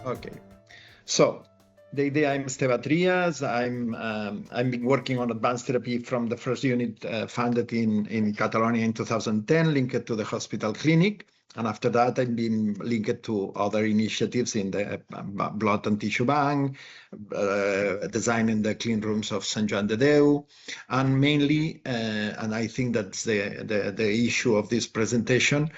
Okay, so the idea, I'm Esteve Trias. I've been working on advanced therapy from the first unit founded in Catalonia in 2010, linked to the hospital clinic. And after that, I've been linked to other initiatives in the blood and tissue bank, designing the clean rooms of St. Joan de Déu, and mainly, and I think that's the issue of this presentation,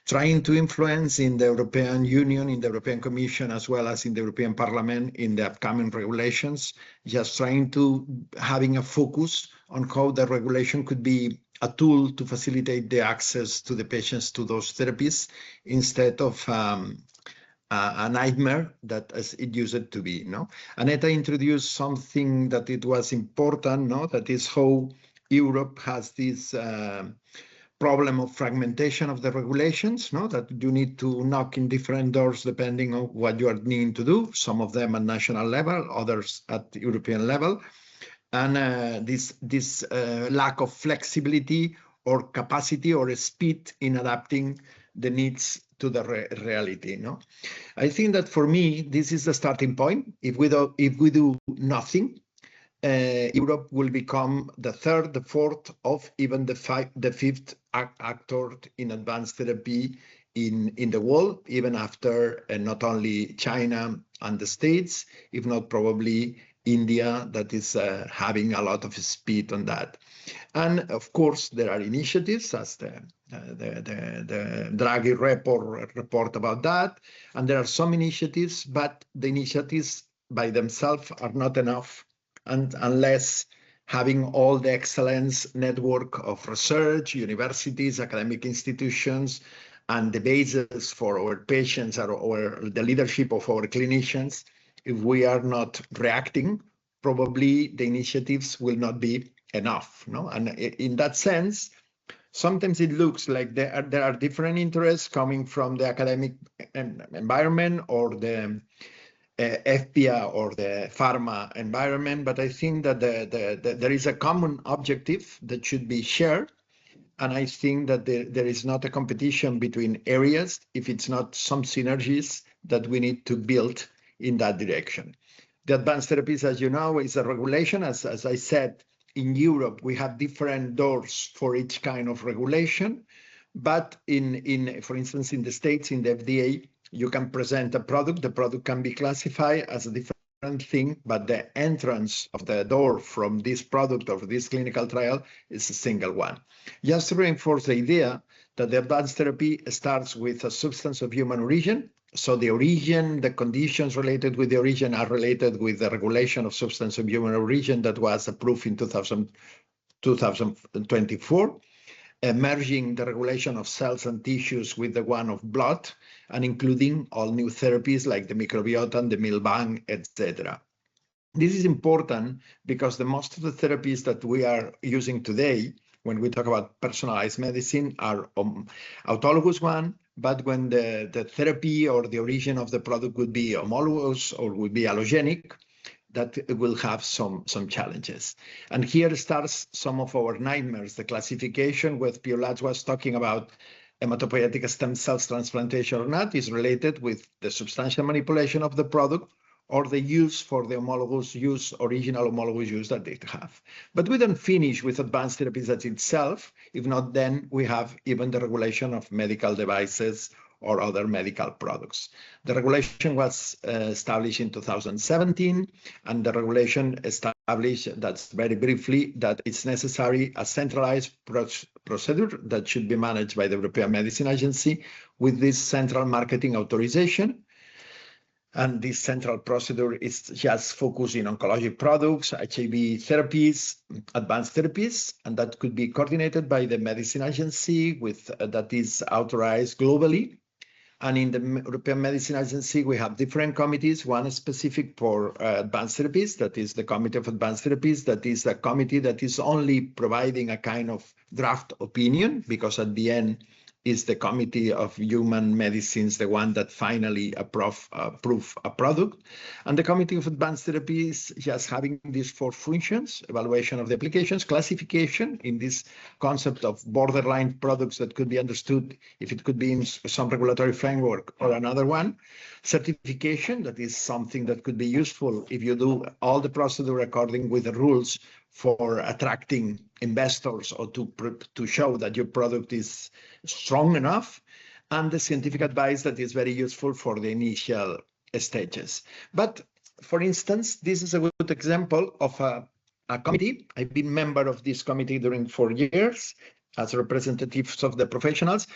trying to influence in the European Union, in the European Commission, as well as in the European Parliament in the upcoming regulations, just trying to having a focus on how the regulation could be a tool to facilitate the access to the patients to those therapies instead of a nightmare that as it used to be. No, Aneta introduced something that it was important. No, that is how Europe has this problem of fragmentation of the regulations. No, that you need to knock in different doors depending on what you are needing to do. Some of them at national level, others at the European level. And this lack of flexibility or capacity or speed in adapting the needs to the reality. No, I think that for me this is the starting point. If we do nothing, Europe will become the third, the fourth, of even the fifth actor in advanced therapy in the world, even after not only China and the States, if not probably India, that is having a lot of speed on that. And of course, there are initiatives, as the Draghi report about that, and there are some initiatives, but the initiatives by themselves are not enough, and unless having all the excellence network of research, universities, academic institutions, and the basis for our patients or the leadership of our clinicians, if we are not reacting, probably the initiatives will not be enough. No? And in that sense, sometimes it looks like there are different interests coming from the academic environment or the FPA or the pharma environment, but I think that there is a common objective that should be shared. And I think that there is not a competition between areas if it's not some synergies that we need to build in that direction. The advanced therapies, as you know, is a regulation. As I said, in Europe, we have different doors for each kind of regulation. But for instance, in the States, in the FDA, you can present a product. The product can be classified as a different thing, but the entrance of the door from this product or this clinical trial is a single one. Just to reinforce the idea that the advanced therapy starts with a substance of human origin. So the origin, the conditions related with the origin are related with the regulation of substance of human origin that was approved in 2024, merging the regulation of cells and tissues with the one of blood, and including all new therapies like the microbiota, the meal bank, etc. This is important because most of the therapies that we are using today, when we talk about personalized medicine, are autologous one, but when the therapy or the origin of the product would be homologous or would be allogenic, that will have some challenges. And here starts some of our nightmares. The classification with Piolat was talking about hematopoietic stem cells transplantation or not is related with the substantial manipulation of the product or the use for the homologous use, original homologous use that they have. But we don't finish with advanced therapies as itself. If not, then we have even the regulation of medical devices or other medical products. The regulation was established in 2017, and the regulation established, that's very briefly, that it's necessary a centralized procedure that should be managed by the European Medicine Agency with this central marketing authorization. And this central procedure is just focusing on oncology products, HIV therapies, advanced therapies, and that could be coordinated by the Medicine Agency that is authorized globally. And in the European Medicine Agency, we have different committees, one specific for advanced therapies, that is the Committee of Advanced Therapies, that is a committee that is only providing a kind of draft opinion, because at the end, is the Committee of Human Medicines, the one that finally approve a product. And the Committee of Advanced Therapy is just having these 4 functions: evaluation of the applications, classification in this concept of borderline products that could be understood if it could be in some regulatory framework or another one, certification, that is something that could be useful if you do all the procedure according with the rules for attracting investors or to show that your product is strong enough, and the scientific advice that is very useful for the initial stages. But for instance, this is a good example of a committee. I've been member of this committee during 4 years as representatives of the professionals,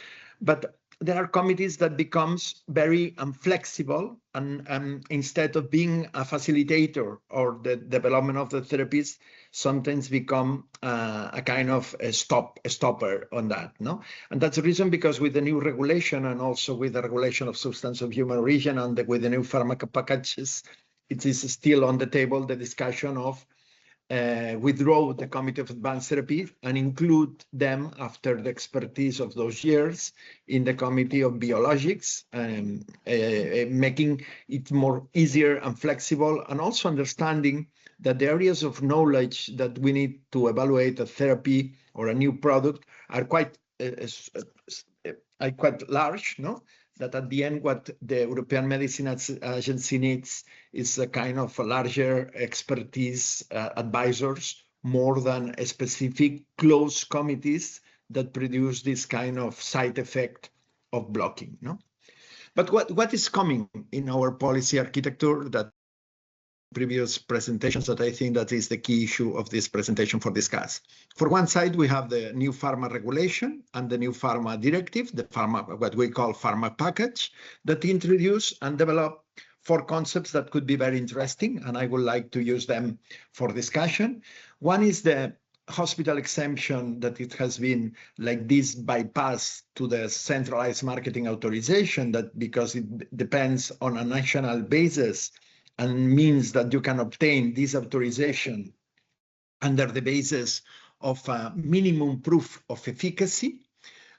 but there are committees that becomes very inflexible, and instead of being a facilitator or the development of the therapies, sometimes become a kind of a stopper on that, no? And that's the reason, because with the new regulation and also with the regulation of substance of human origin and with the new pharmaca packages, it is still on the table, the discussion of withdraw the Committee of Advanced Therapy and include them after the expertise of those years in the Committee of Biologics, making it more easier and flexible, and also understanding that the areas of knowledge that we need to evaluate a therapy or a new product are quite large, no? That at the end, what the European Medicines Agency needs is a kind of a larger expertise advisors, more than a specific close committees that produce this kind of side effect of blocking, no? But what is coming in our policy architecture that previous presentations, that I think that is the key issue of this presentation for discuss. For one side, we have the new pharma regulation and the new pharma directive, the pharma, what we call pharma package, that introduce and develop 4 concepts that could be very interesting, and I would like to use them for discussion. One is the hospital exemption, that it has been like this bypass to the centralized marketing authorization, that because it depends on a national basis, and means that you can obtain this authorization under the basis of a minimum proof of efficacy.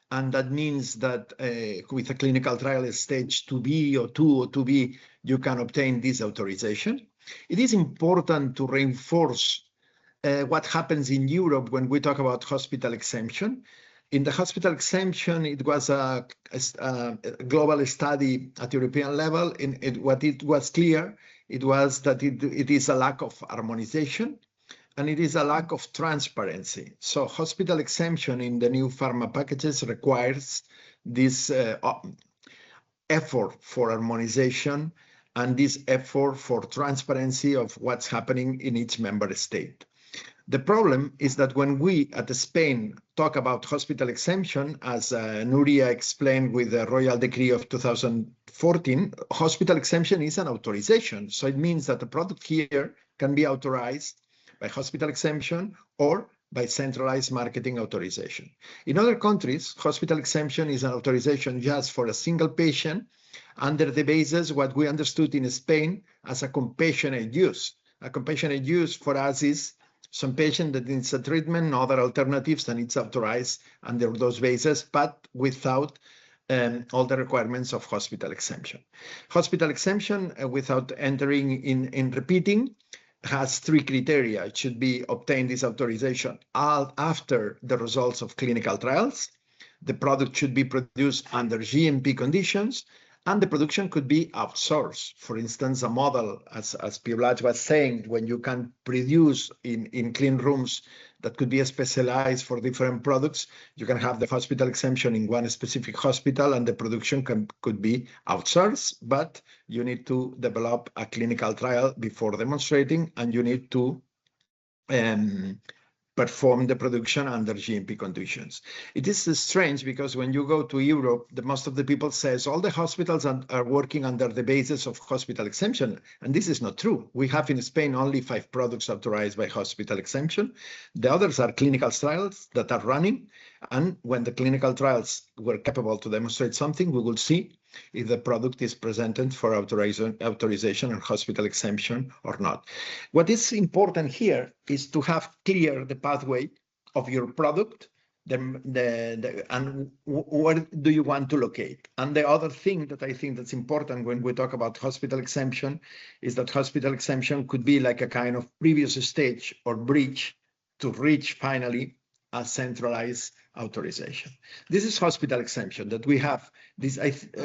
And that means that with a clinical trial stage 2B or 2 or 2B, you can obtain this authorization. It is important to reinforce what happens in Europe when we talk about hospital exemption. In the hospital exemption, it was a global study at European level. What it was clear, it was that it is a lack of harmonization, and it is a lack of transparency. So hospital exemption in the new pharma packages requires this effort for harmonization and this effort for transparency of what's happening in each member state. The problem is that when we at Spain talk about hospital exemption, as Nuria explained with the Royal Decree of 2014, hospital exemption is an authorization. So it means that the product here can be authorized by hospital exemption or by centralized marketing authorization. In other countries, hospital exemption is an authorization just for a single patient under the basis what we understood in Spain as a compassionate use. A compassionate use for us is some patient that needs a treatment, other alternatives, and it's authorized under those bases, but without all the requirements of hospital exemption. Hospital exemption, without entering in repeating, has 3 criteria. It should be obtained this authorization after the results of clinical trials. The product should be produced under GMP conditions, and the production could be outsourced. For instance, a model, as Piolach was saying, when you can produce in clean rooms that could be specialized for different products, you can have the hospital exemption in one specific hospital, and the production could be outsourced, but you need to develop a clinical trial before demonstrating, and you need to perform the production under GMP conditions. It is strange because when you go to Europe, most of the people says all the hospitals are working under the basis of hospital exemption, and this is not true. We have in Spain only 5 products authorized by hospital exemption. The others are clinical trials that are running, and when the clinical trials were capable to demonstrate something, we will see if the product is presented for authorization and hospital exemption or not. What is important here is to have clear the pathway of your product, where do you want to locate? And the other thing that I think that's important when we talk about hospital exemption is that hospital exemption could be like a kind of previous stage or bridge to reach finally a centralized authorization. This is hospital exemption that we have. This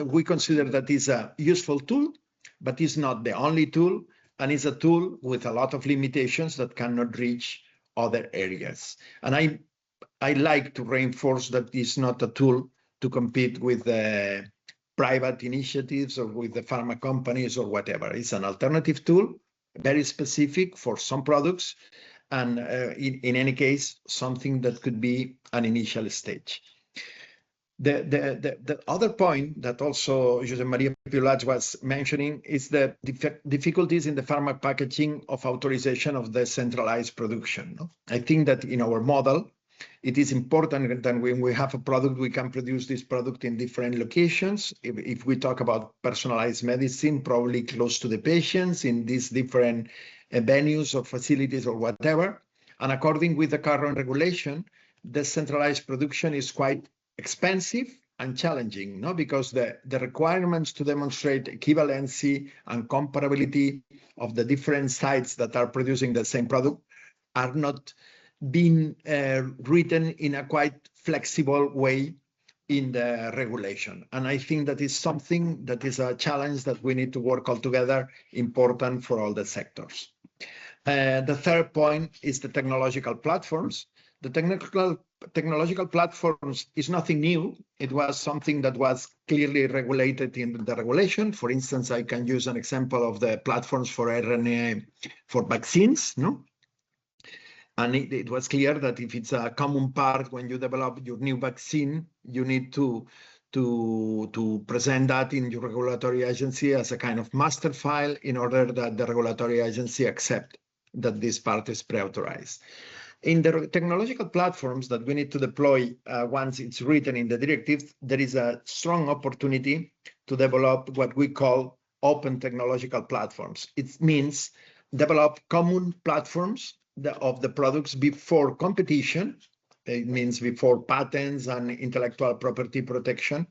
we consider that is a useful tool, but it's not the only tool, and it's a tool with a lot of limitations that cannot reach other areas. And I like to reinforce that it's not a tool to compete with private initiatives or with the pharma companies or whatever. It's an alternative tool, very specific for some products, and in any case, something that could be an initial stage. The other point that also José María Piulats was mentioning is the difficulties in the pharma packaging of authorization of the centralized production. I think that in our model, it is important that when we have a product, we can produce this product in different locations. If we talk about personalized medicine, probably close to the patients in these different venues or facilities or whatever. And according with the current regulation, the centralized production is quite expensive and challenging, no? Because the requirements to demonstrate equivalency and comparability of the different sites that are producing the same product are not being written in a quite flexible way in the regulation. And I think that is something that is a challenge that we need to work all together, important for all the sectors. The third point is the technological platforms. The technological platforms is nothing new. It was something that was clearly regulated in the regulation. For instance, I can use an example of the platforms for RNA for vaccines, no? And it was clear that if it's a common part when you develop your new vaccine, you need to present that in your regulatory agency as a kind of master file in order that the regulatory agency accept that this part is pre-authorized. In the technological platforms that we need to deploy once it's written in the directive, there is a strong opportunity to develop what we call open technological platforms. It means develop common platforms of the products before competition. It means before patents and intellectual property protection,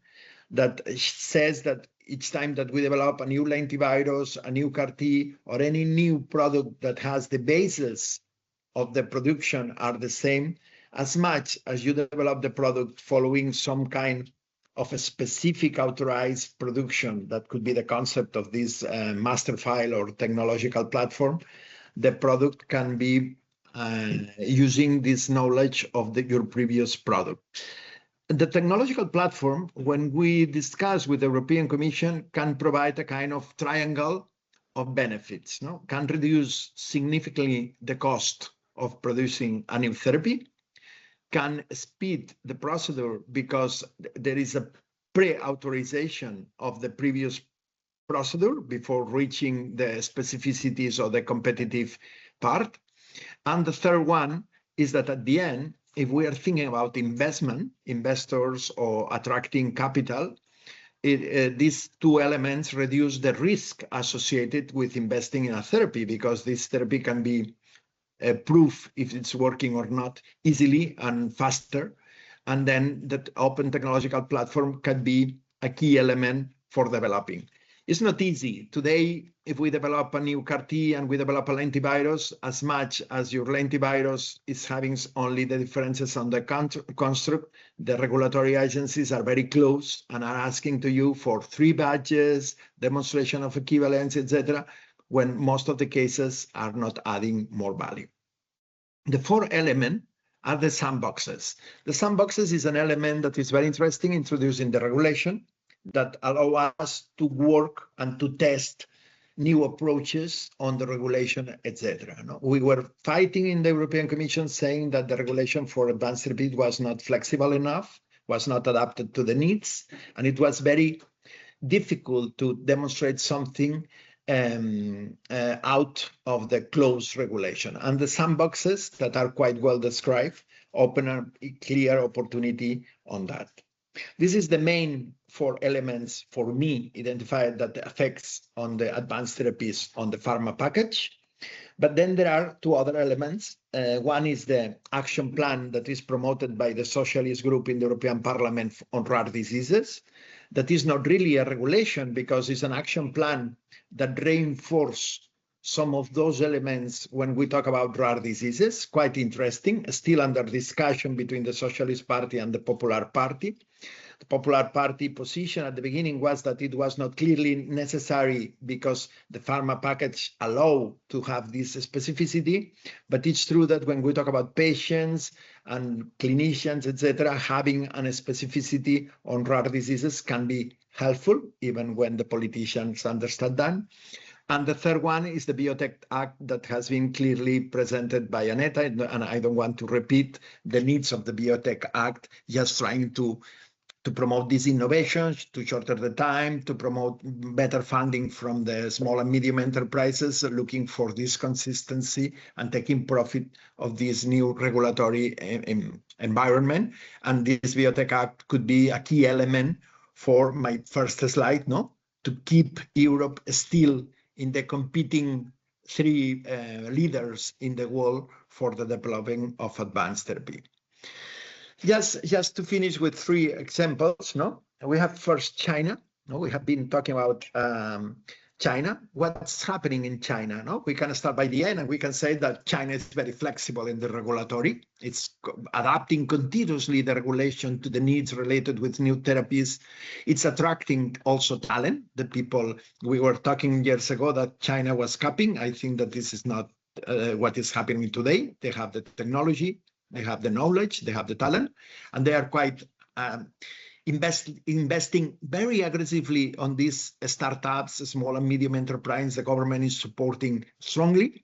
that says that each time that we develop a new lentivirus, a new CAR-T, or any new product that has the basis of the production are the same, as much as you develop the product following some kind of a specific authorized production, that could be the concept of this master file or technological platform, the product can be using this knowledge of your previous product. The technological platform, when we discuss with the European Commission, can provide a kind of triangle of benefits, no? Can reduce significantly the cost of producing a new therapy, can speed the procedure because there is a pre-authorization of the previous procedure before reaching the specificities of the competitive part. And the third one is that at the end, if we are thinking about investors or attracting capital, these two elements reduce the risk associated with investing in a therapy, because this therapy can be proof if it's working or not easily and faster. And then that open technological platform can be a key element for developing. It's not easy. Today, if we develop a new CAR-T and we develop a lentivirus, as much as your lentivirus is having only the differences on the construct, the regulatory agencies are very close and are asking to you for 3 badges, demonstration of equivalence, etc., when most of the cases are not adding more value. The fourth element are the sandboxes. The sandboxes is an element that is very interesting, introduced in the regulation, that allow us to work and to test new approaches on the regulation, etc. No? We were fighting in the European Commission saying that the regulation for advanced therapy was not flexible enough, was not adapted to the needs, and it was very difficult to demonstrate something out of the closed regulation. And the sandboxes that are quite well described open a clear opportunity on that. This is the main 4 elements for me identified that affects on the advanced therapies on the pharma package. But then there are two other elements. One is the action plan that is promoted by the socialist group in the European Parliament on rare diseases. That is not really a regulation because it's an action plan that reinforces some of those elements when we talk about rare diseases. Quite interesting, still under discussion between the Socialist Party and the Popular Party. The Popular Party position at the beginning was that it was not clearly necessary because the pharma package allowed to have this specificity. But it's true that when we talk about patients and clinicians, etc., having a specificity on rare diseases can be helpful, even when the politicians understand that. And the third one is the Biotech Act that has been clearly presented by Aneta, and I don't want to repeat the needs of the Biotech Act, just trying to promote these innovations, to shorten the time, to promote better funding from the small and medium enterprises, looking for this consistency and taking profit of this new regulatory environment. And this Biotech Act could be a key element for my first slide, no? To keep Europe still in the competing three leaders in the world for the developing of advanced therapy. Just to finish with three examples, no? We have first China. No? We have been talking about China. What's happening in China? No? We can start by the end, and we can say that China is very flexible in the regulatory. It's adapting continuously the regulation to the needs related with new therapies. It's attracting also talent. The people, we were talking years ago that China was capping. I think that this is not what is happening today. They have the technology, they have the knowledge, they have the talent, and they are quite investing very aggressively on these startups, small and medium enterprises. The government is supporting strongly,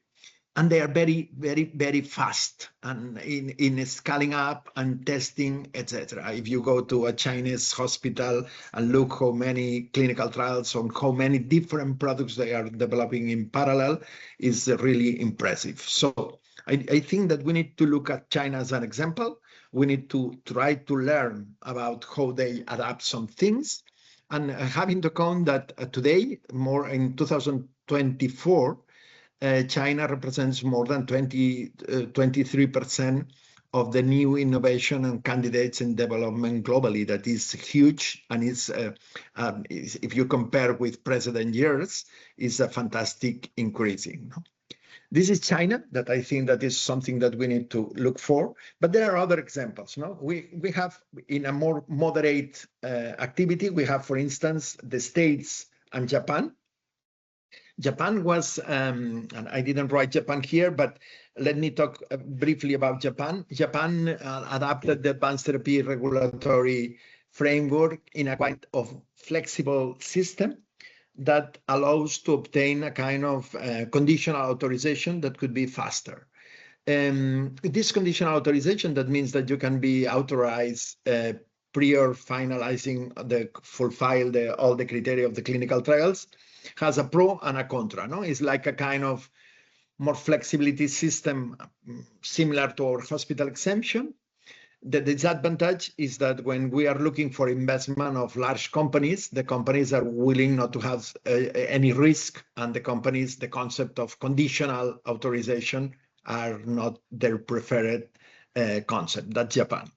and they are very, very, very fast and in scaling up and testing, etc. If you go to a Chinese hospital and look how many clinical trials on how many different products they are developing in parallel, is really impressive. So I think that we need to look at China as an example. We need to try to learn about how they adapt some things, and having to count that today, more in 2024, China represents more than 23% of the new innovation and candidates in development globally. That is huge, and is if you compare with precedent years, is a fantastic increasing. This is China, that I think that is something that we need to look for. But there are other examples. No, we have in a more moderate activity. We have, for instance, the States and Japan. Japan was, and I didn't write Japan here, but let me talk briefly about Japan. Japan adapted the advanced therapy regulatory framework in a quite flexible system that allows to obtain a kind of conditional authorization that could be faster. This conditional authorization, that means that you can be authorized prior finalizing all the criteria of the clinical trials, has a pro and a contra. No, it's like a kind of more flexibility system similar to our hospital exemption. The disadvantage is that when we are looking for investment of large companies, the companies are willing not to have any risk, and the concept of conditional authorization are not their preferred concept. That's Japan.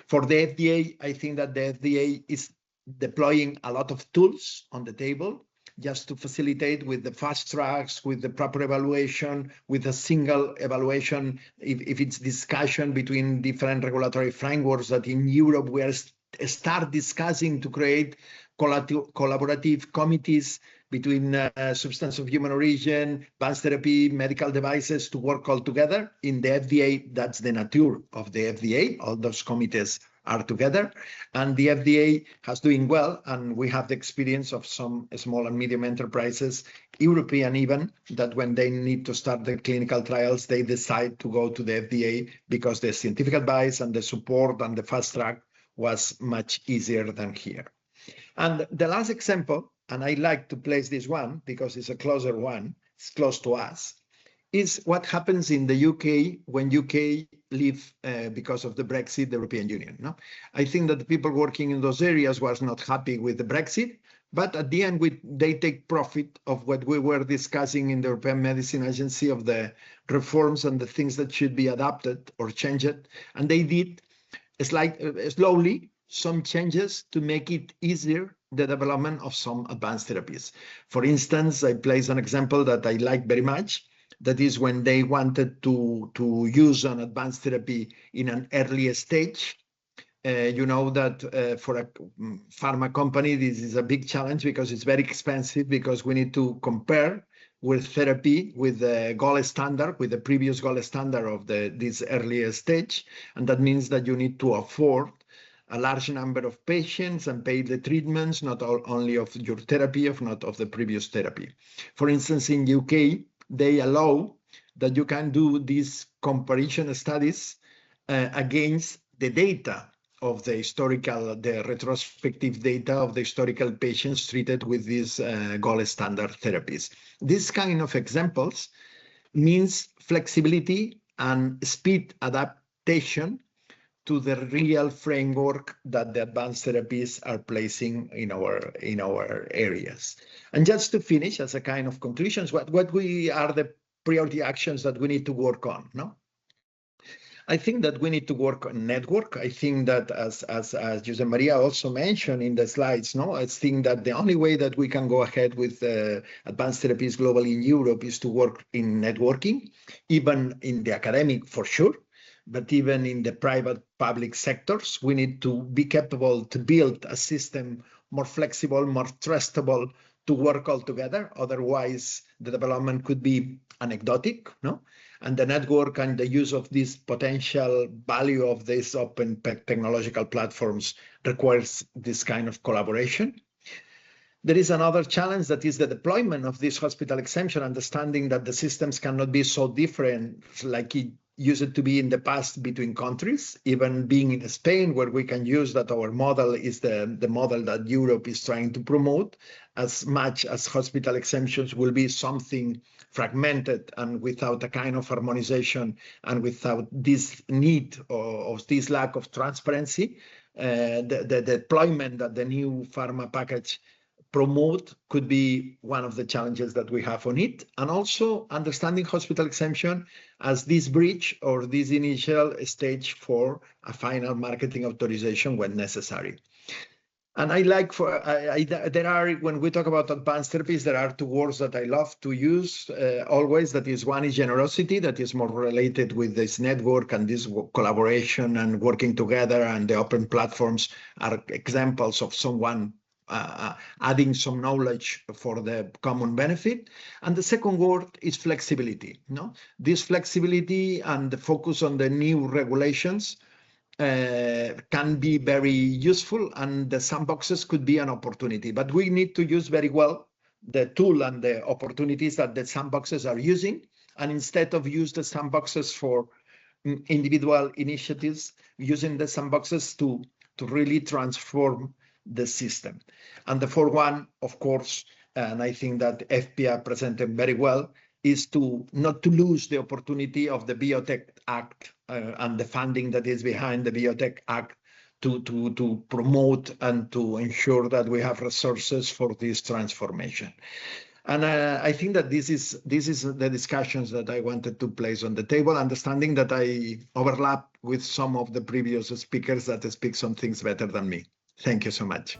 For the FDA, I think that the FDA is deploying a lot of tools on the table just to facilitate with the fast tracks, with the proper evaluation, with a single evaluation, if it's discussion between different regulatory frameworks, that in Europe we are start discussing to create collaborative committees between substance of human origin, advanced therapy, medical devices to work all together. In the FDA, that's the nature of the FDA. All those committees are together, and the FDA has doing well, and we have the experience of some small and medium enterprises, European even, that when they need to start the clinical trials, they decide to go to the FDA because the scientific advice and the support and the fast track was much easier than here. And the last example, and I like to place this one because it's a closer one, it's close to us, is what happens in the UK when UK leave because of the Brexit, the European Union. No? I think that the people working in those areas was not happy with the Brexit, But at the end, they take profit of what we were discussing in the European Medicine Agency of the reforms and the things that should be adapted or changed. And they did slowly some changes to make it easier the development of some advanced therapies. For instance, I place an example that I like very much. That is when they wanted to use an advanced therapy in an early stage. You know that for a pharma company, this is a big challenge because it's very expensive, because we need to compare with therapy with the gold standard, with the previous gold standard of this earlier stage. And that means that you need to afford a large number of patients and pay the treatments, not only of your therapy, not of the previous therapy. For instance, in UK, they allow that you can do these comparison studies against the data of the retrospective data of the historical patients treated with these gold standard therapies. This kind of examples means flexibility and speed adaptation to the real framework that the advanced therapies are placing in our areas. And just to finish, as a kind of conclusions, what we are the priority actions that we need to work on, no? I think that we need to work on network. I think that as Jose Maria also mentioned in the slides, no, I think that the only way that we can go ahead with advanced therapies globally in Europe is to work in networking, even in the academic for sure, but even in the private public sectors. We need to be capable to build a system more flexible, more trustable, to work all together. Otherwise, the development could be anecdotic, no? And the network and the use of this potential value of these open technological platforms requires this kind of collaboration. There is another challenge, that is the deployment of this hospital exemption, understanding that the systems cannot be so different like it used to be in the past between countries, even being in Spain, where we can use that our model is the model that Europe is trying to promote. As much as hospital exemptions will be something fragmented and without a kind of harmonization and without this need or this lack of transparency, the deployment that the new pharma package promote could be one of the challenges that we have on it. And also understanding hospital exemption as this bridge or this initial stage for a final marketing authorization when necessary. And I like there are, when we talk about advanced therapies, there are two words that I love to use always. That is, one is generosity, that is more related with this network and this collaboration and working together, and the open platforms are examples of someone adding some knowledge for the common benefit. And the second word is flexibility. No, this flexibility and the focus on the new regulations can be very useful, and the sandboxes could be an opportunity. But we need to use very well the tool and the opportunities that the sandboxes are using, and instead of use the sandboxes for individual initiatives, using the sandboxes to really transform the system. And the fourth one, of course, and I think that FPA presented very well, is to not to lose the opportunity of the Biotech Act and the funding that is behind the Biotech Act to promote and to ensure that we have resources for this transformation. And I think that this is the discussions that I wanted to place on the table, understanding that I overlap with some of the previous speakers that speak some things better than me. Thank you so much.